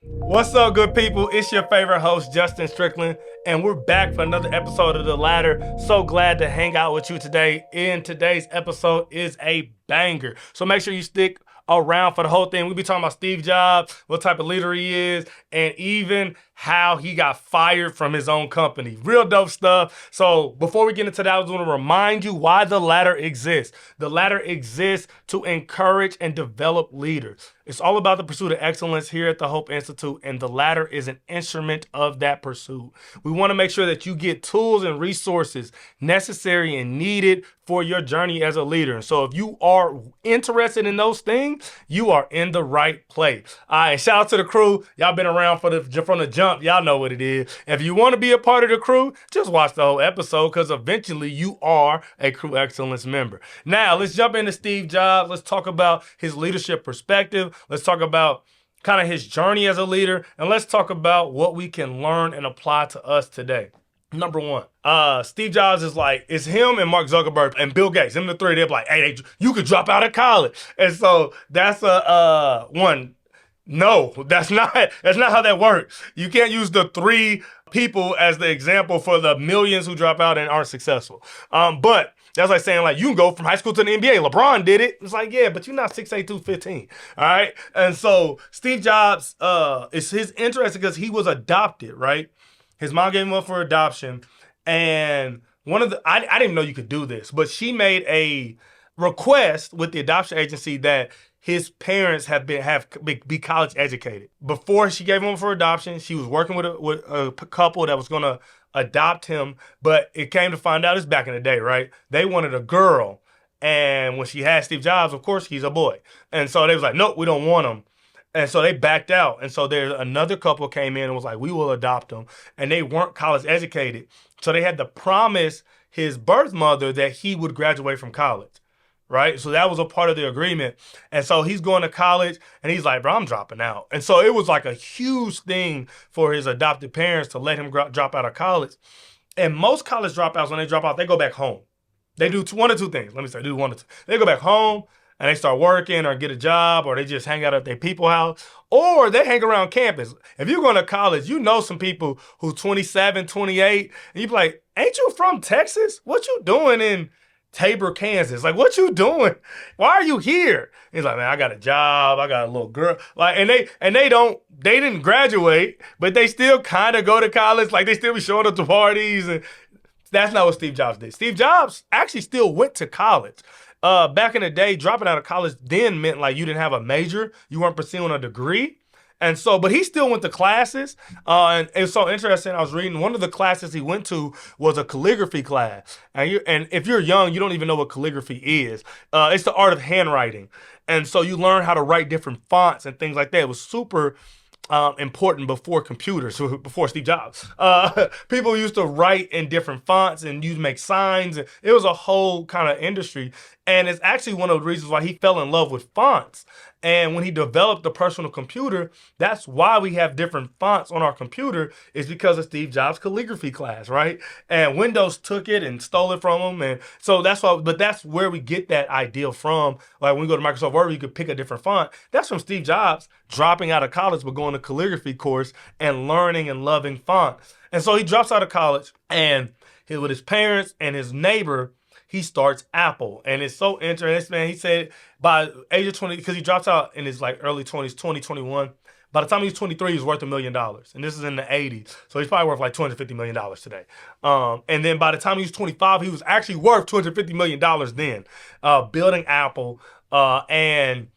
What's up, good people? It's your favorite host, Justin Strickland, and we're back for another episode of The Ladder. So glad to hang out with you today. In today's episode is a banger. So make sure you stick around for the whole thing. We'll be talking about Steve Jobs, what type of leader he is, and even how he got fired from his own company. Real dope stuff. So before we get into that, I just want to remind you why The Ladder exists. The Ladder exists to encourage and develop leaders. It's all about the pursuit of excellence here at the Hope Institute, and The Ladder is an instrument of that pursuit. We want to make sure that you get tools and resources necessary and needed for your journey as a leader. So if you are interested in those things, you are in the right place. All right, shout out to the crew. Y'all been around from the jump. Y'all know what it is. If you want to be a part of the crew, just watch the whole episode because eventually you are a Crew Excellence member. Now, let's jump into Steve Jobs. Let's talk about his leadership perspective. Let's talk about kind of his journey as a leader. And let's talk about what we can learn and apply to us today. Number one, Steve Jobs it's him and Mark Zuckerberg and Bill Gates. Them the three, they're like, hey, you could drop out of college. And so that's one. No, that's not how that works. You can't use the three people as the example for the millions who drop out and aren't successful. But that's like saying, you can go from high school to the NBA. LeBron did it. It's like, yeah, but you're not 6'8", 215. All right? And so Steve Jobs, it's his interest because he was adopted, right? His mom gave him up for adoption. And I didn't even know you could do this, but she made a request with the adoption agency that his parents be college educated. Before she gave him for adoption, she was working with a couple that was going to adopt him, but it came to find out, it's back in the day, right? They wanted a girl, and when she had Steve Jobs, of course, he's a boy. And so they was like, nope, we don't want him. And so they backed out. And so there's another couple came in and was like, we will adopt him. And they weren't college educated. So they had to promise his birth mother that he would graduate from college. Right? So that was a part of the agreement. And so he's going to college and he's like, bro, I'm dropping out. And so it was like a huge thing for his adopted parents to let him drop out of college. And most college dropouts, when they drop out, they go back home. They do one or two things. Do one or two. They go back home and they start working or get a job, or they just hang out at their people's house, or they hang around campus. If you're going to college, you know some people who's 27, 28, and you be like, ain't you from Texas? What you doing in Tabor, Kansas? Like, what you doing? Why are you here? He's like, man, I got a job. I got a little girl. They didn't graduate, but they still kind of go to college. Like, they still be showing up to parties. And that's not what Steve Jobs did. Steve Jobs actually still went to college. Back in the day, dropping out of college then meant you didn't have a major. You weren't pursuing a degree. And so, but he still went to classes. And it was so interesting. I was reading one of the classes he went to was a calligraphy class. And if you're young, you don't even know what calligraphy is. It's the art of handwriting. And so you learn how to write different fonts and things like that. It was super important before computers, before Steve Jobs. People used to write in different fonts and you'd make signs. It was a whole kind of industry. And it's actually one of the reasons why he fell in love with fonts. And when he developed the personal computer, that's why we have different fonts on our computer, is because of Steve Jobs' calligraphy class, right? And Windows took it and stole it from him. And so that's where we get that idea from. Like when we go to Microsoft Word, you could pick a different font. That's from Steve Jobs dropping out of college, but going to calligraphy course and learning and loving font. And so he drops out of college, and with his parents and his neighbor, he starts Apple. And it's so interesting, man. He said by age of 20, because he drops out in his early 20s, 2021. By the time he was 23, he was worth $1 million. And this is in the 80s. So he's probably worth $250 million today. And then by the time he was 25, he was actually worth $250 million then, building Apple. And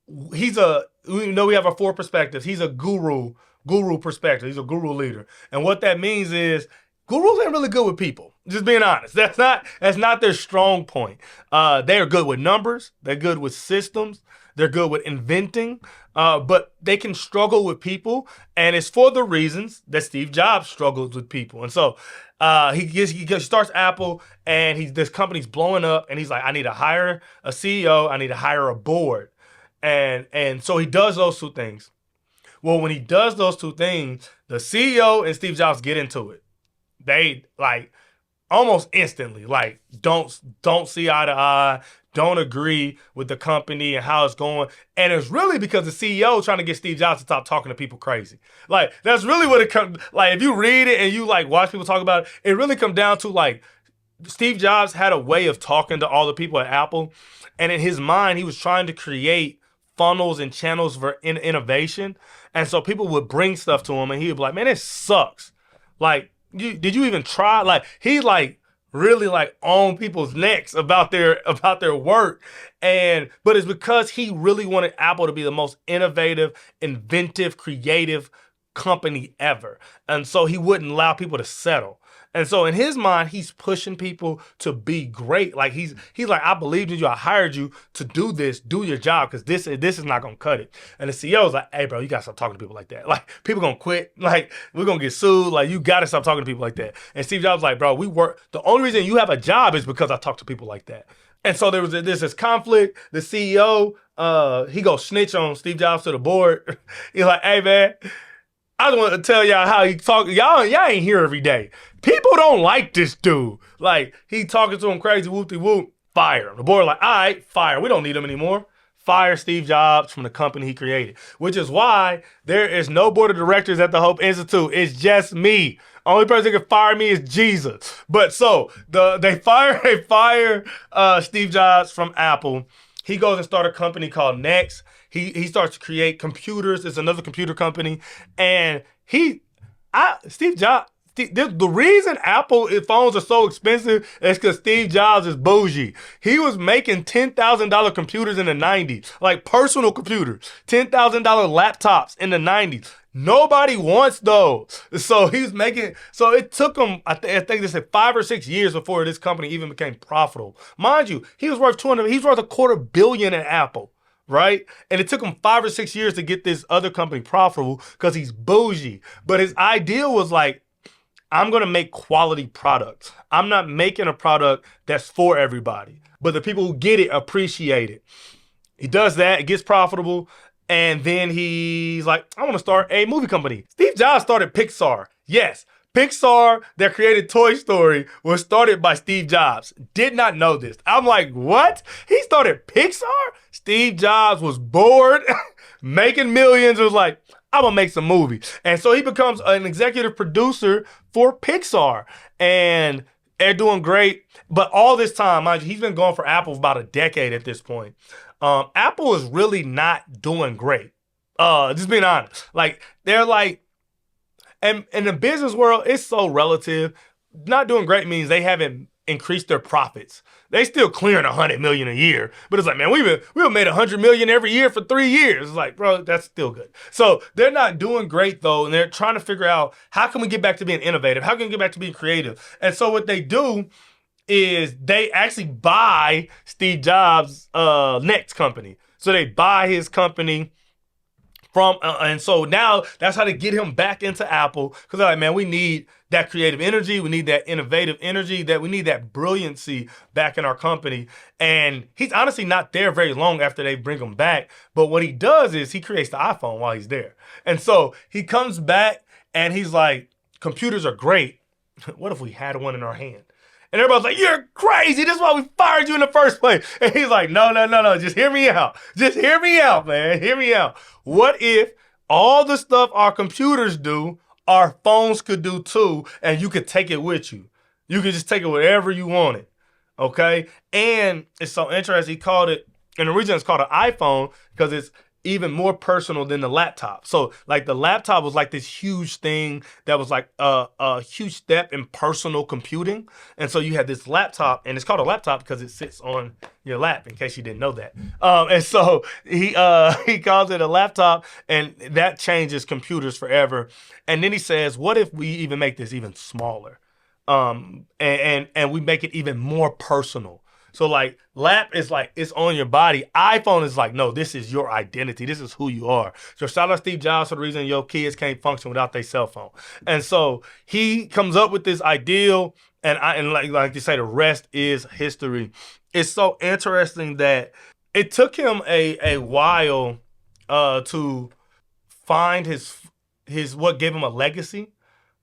we have our four perspectives. He's a guru perspective. He's a guru leader. And what that means is gurus ain't really good with people. Just being honest. That's not their strong point. They are good with numbers. They're good with systems. They're good with inventing. But they can struggle with people. And it's for the reasons that Steve Jobs struggles with people. And so he starts Apple, and this company's blowing up, and he's like, I need to hire a CEO. I need to hire a board. And so he does those two things. Well, when he does those two things, the CEO and Steve Jobs get into it. They almost instantly don't see eye to eye, don't agree with the company and how it's going. And it's really because the CEO trying to get Steve Jobs to stop talking to people crazy. Like, that's really what it comes, like, if you read it and you like watch people talk about it, it really comes down to like, Steve Jobs had a way of talking to all the people at Apple. And in his mind, he was trying to create funnels and channels for innovation. And so people would bring stuff to him and he would be like, man, it sucks. Like, did you even try? Like, he like really like on people's necks about their work. But it's because he really wanted Apple to be the most innovative, inventive, creative company ever. And so he wouldn't allow people to settle. And so in his mind, he's pushing people to be great. Like he's like, I believed in you. I hired you to do this, do your job, because this is not gonna cut it. And the CEO's like, hey bro, you gotta stop talking to people like that. Like people gonna quit. Like we're gonna get sued. Like you gotta stop talking to people like that. And Steve Jobs was like, bro, we work. The only reason you have a job is because I talk to people like that. And so there's this conflict. The CEO, he goes snitch on Steve Jobs to the board. He's like, hey man, I just want to tell y'all how he talk. Y'all ain't here every day. People don't like this dude. Like, he talking to him crazy, whoop-de-whoop, fire him. The board like, all right, fire. We don't need him anymore. Fire Steve Jobs from the company he created. Which is why there is no board of directors at the Hope Institute. It's just me. Only person that can fire me is Jesus. But so, they fire Steve Jobs from Apple. He goes and starts a company called Next. He starts to create computers. It's another computer company. And Steve Jobs, the reason Apple phones are so expensive is because Steve Jobs is bougie. He was making $10,000 computers in the 90s, like personal computers, $10,000 laptops in the 90s. Nobody wants those. So so it took him, I think they said 5 or 6 years before this company even became profitable. Mind you, he was worth $250 million at Apple. Right? And it took him 5 or 6 years to get this other company profitable because he's bougie. But his idea was like, I'm going to make quality products. I'm not making a product that's for everybody, but the people who get it appreciate it. He does that, it gets profitable, and then he's like, I want to start a movie company. Steve Jobs started Pixar. Yes, Pixar, that created Toy Story, was started by Steve Jobs. Did not know this. I'm like, what? He started Pixar? Steve Jobs was bored, making millions, was like, I'm gonna make some movies. And so he becomes an executive producer for Pixar. And they're doing great. But all this time, mind you, he's been going for Apple for about a decade at this point. Apple is really not doing great. Just being honest. Like, they're like, and in the business world, it's so relative. Not doing great means they haven't increased their profits. They still clearing $100 million a year, but it's like, man, we've made $100 million every year for 3 years. It's like, bro, that's still good. So they're not doing great though, and they're trying to figure out how can we get back to being innovative? How can we get back to being creative? And so what they do is they actually buy Steve Jobs' Next company. So they buy his company. And so now that's how to get him back into Apple, because they're like, man, we need that creative energy, we need that innovative energy, that we need that brilliancy back in our company. And he's honestly not there very long after they bring him back. But what he does is he creates the iPhone while he's there. And so he comes back and he's like, computers are great. What if we had one in our hand? And everybody's like, you're crazy. This is why we fired you in the first place. And he's like, no. Just hear me out. Just hear me out, man. Hear me out. What if all the stuff our computers do, our phones could do too, and you could take it with you? You could just take it wherever you want it. Okay? And it's so interesting. He called it, and the reason it's called an iPhone, because it's even more personal than the laptop. So like the laptop was like this huge thing that was like a huge step in personal computing. And so you had this laptop, and it's called a laptop because it sits on your lap, in case you didn't know that. And so he calls it a laptop, and that changes computers forever. And then he says, what if we even make this even smaller? And we make it even more personal. So like lap is like, it's on your body. iPhone is like, no, this is your identity. This is who you are. So shout out Steve Jobs for the reason your kids can't function without their cell phone. And so he comes up with this ideal, and like you say, the rest is history. It's so interesting that it took him a while to find his what gave him a legacy.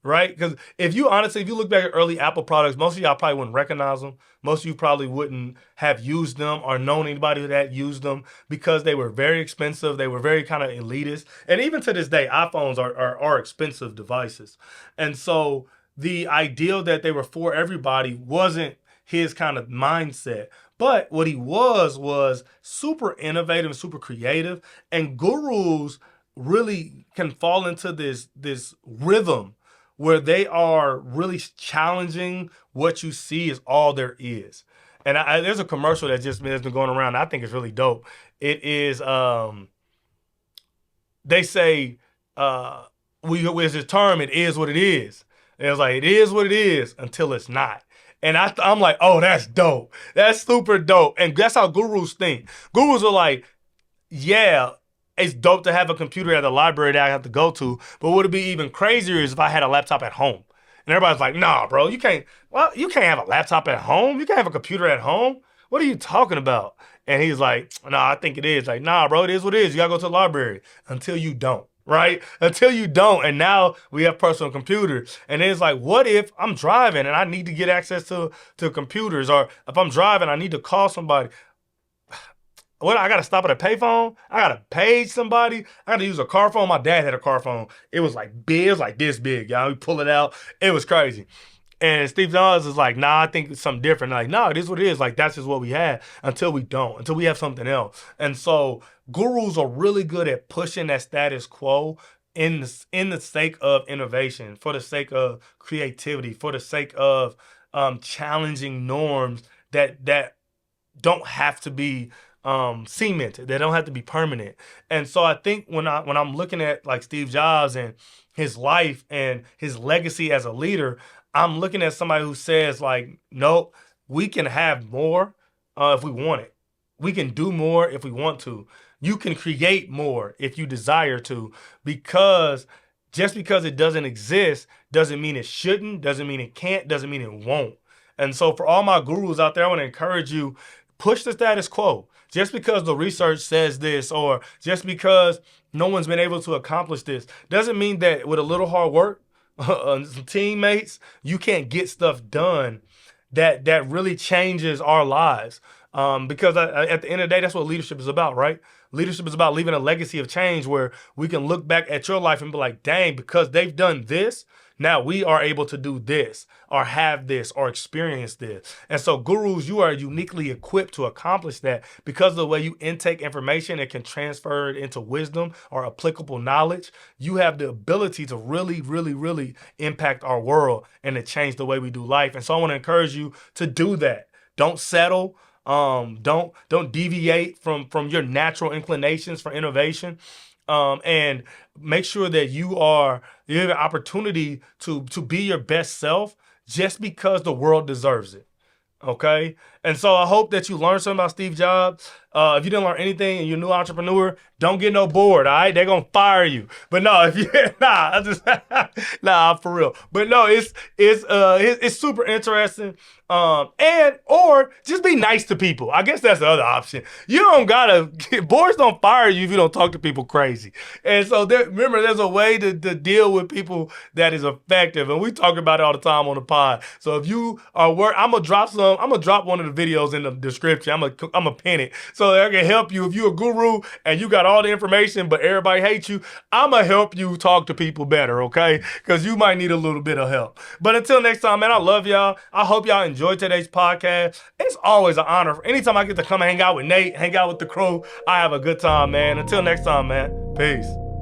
right? Because if you look back at early Apple products, most of y'all probably wouldn't recognize them. Most of you probably wouldn't have used them or known anybody that used them because they were very expensive. They were very kind of elitist. And even to this day, iPhones are expensive devices. And so the ideal that they were for everybody wasn't his kind of mindset. But what he was super innovative, super creative. And gurus really can fall into this rhythm where they are really challenging what you see is all there is. And there's a commercial that just has been going around. I think it's really dope. It is, they say, there's this term, it is what it is. And it's like, it is what it is until it's not. And I'm like, oh, that's dope. That's super dope. And that's how gurus think. Gurus are like, yeah, it's dope to have a computer at the library that I have to go to, but what would be even crazier is if I had a laptop at home. And everybody's like, nah, bro, you can't have a laptop at home. You can't have a computer at home. What are you talking about? And he's like, nah, I think it is. Like, nah, bro, it is what it is. You gotta go to the library until you don't. Right? Until you don't. And now we have personal computers. And it's like, what if I'm driving and I need to get access to computers? Or if I'm driving, I need to call somebody. What, I gotta stop at a payphone? I gotta page somebody? I gotta use a car phone? My dad had a car phone. It was like big, it was like this big, y'all. We pull it out. It was crazy. And Steve Jobs is like, nah, I think it's something different. Like, nah, it is what it is. Like, that's just what we had until we don't, until we have something else. And so gurus are really good at pushing that status quo in the sake of innovation, for the sake of creativity, for the sake of challenging norms that don't have to be cemented. They don't have to be permanent. And so I think when I'm looking at like Steve Jobs and his life and his legacy as a leader, I'm looking at somebody who says like, nope, we can have more if we want it. We can do more if we want to. You can create more if you desire to, because just because it doesn't exist doesn't mean it shouldn't, doesn't mean it can't, doesn't mean it won't. And so for all my gurus out there, I want to encourage you, push the status quo. Just because the research says this, or just because no one's been able to accomplish this, doesn't mean that with a little hard work, some teammates, you can't get stuff done that really changes our lives. Because at the end of the day, that's what leadership is about, right? Leadership is about leaving a legacy of change where we can look back at your life and be like, dang, because they've done this, now we are able to do this or have this or experience this. And so gurus, you are uniquely equipped to accomplish that because of the way you intake information and can transfer it into wisdom or applicable knowledge. You have the ability to really, really, really impact our world and to change the way we do life. And so I want to encourage you to do that. Don't settle. Don't deviate from your natural inclinations for innovation. And make sure that you have an opportunity to be your best self just because the world deserves it. Okay? And so I hope that you learned something about Steve Jobs. If you didn't learn anything and you're a new entrepreneur, don't get no bored, all right? They're going to fire you. But no, if you, nah, for real. But no, it's super interesting. Or just be nice to people. I guess that's the other option. You don't boards don't fire you if you don't talk to people crazy. And so remember, there's a way to deal with people that is effective. And we talk about it all the time on the pod. So if you are I'm going to drop one of the videos in the description. I'm going to pin it so that I can help you. If you're a guru and you got all the information, but everybody hates you, I'm going to help you talk to people better, okay? Because you might need a little bit of help. But until next time, man, I love y'all. I hope y'all enjoyed today's podcast. It's always an honor. Anytime I get to come hang out with Nate, hang out with the crew, I have a good time, man. Until next time, man. Peace.